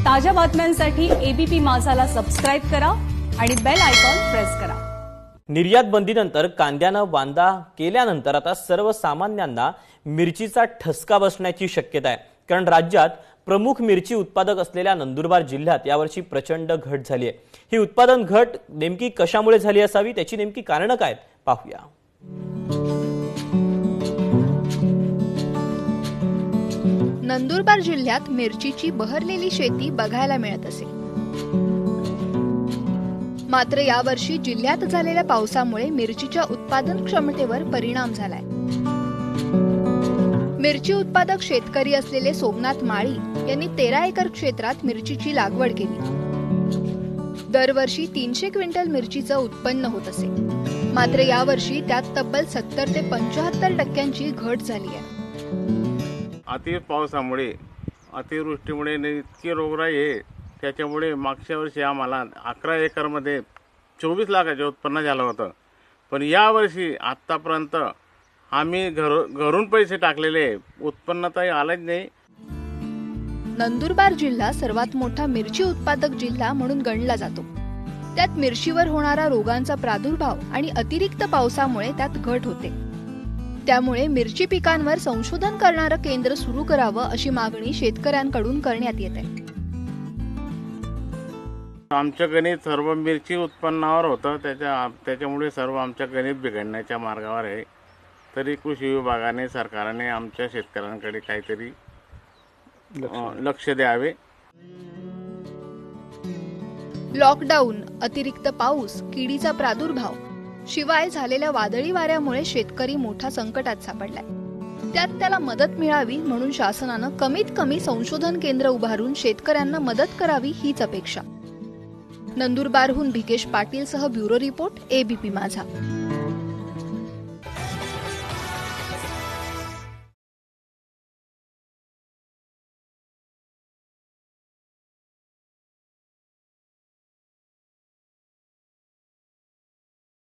ताज्या बातम्यांसाठी ABP माझाला subscribe करा आणि बेल आयकॉन प्रेस करा। निर्यात बंदीनंतर कांद्यानं वांदा केल्यानंतर आता सर्वसामान्यांना मिरचीचा ठसका बसण्याची शक्यता आहे, कारण राज्यात प्रमुख मिरची उत्पादक असलेल्या नंदुरबार जिल्ह्यात यावर्षी प्रचंड घट झाली आहे। ही उत्पादन घट नेमकी कशामुळे झाली असावी, त्याची नेमकी कारणं काय पाहूया। नंदुरबार जिल्ह्यात मिरचीची बहरलेली शेती बघायला मिळत असे, मात्र यावर्षी जिल्ह्यात झालेल्या पावसामुळे मिरचीच्या उत्पादन क्षमतेवर परिणाम झालाय। मिरची उत्पादक शेतकरी असलेले सोमनाथ माळी यांनी 13 एकर क्षेत्रात मिरचीची लागवड केली। दरवर्षी 300 क्विंटल मिरचीचं उत्पन्न होत असे, मात्र यावर्षी त्यात तब्बल 70 ते 75% घट झाली आहे। अति पावसामुळे अतिवृष्टीमुळे इतकी रोगराई आहे, त्याच्यामुळे मागच्या वर्षी आम्हाला 11 एकरमध्ये 24 लाखाचे उत्पन्न झालं होतं, पण यावर्षी आत्तापर्यंत आम्ही घरून पैसे टाकलेले उत्पन्न तर आलंच नाही। नंदुरबार जिल्हा सर्वात मोठा मिरची उत्पादक जिल्हा म्हणून गणला जातो। त्यात मिरचीवर होणारा रोगांचा प्रादुर्भाव आणि अतिरिक्त पावसामुळे त्यात घट होते। त्यामुळे मिरची पिकांवर संशोधन करणारं केंद्र सुरू करावं अशी मागणी शेतकऱ्यांकडून करण्यात येते। आमचं गणित सर्व मिरची उत्पन्नावर होतं, त्याच्यामुळे सर्व आमच्या गणित बिघडण्याच्या मार्गावर आहे। तरी कृषी विभागाने सरकारने आमच्या शेतकऱ्यांकडे काहीतरी लक्ष द्यावे। लॉकडाऊन, अतिरिक्त पाऊस, किडीचा प्रादुर्भाव शिवाय झालेल्या वादळी वाऱ्यामुळे शेतकरी मोठ्या संकटात सापडलाय। त्यात त्याला मदत मिळावी म्हणून शासनानं कमीत कमी संशोधन केंद्र उभारून शेतकऱ्यांना मदत करावी हीच अपेक्षा। नंदुरबारहून भिकेश पाटील सह ब्युरो रिपोर्ट, एबीपी माझा।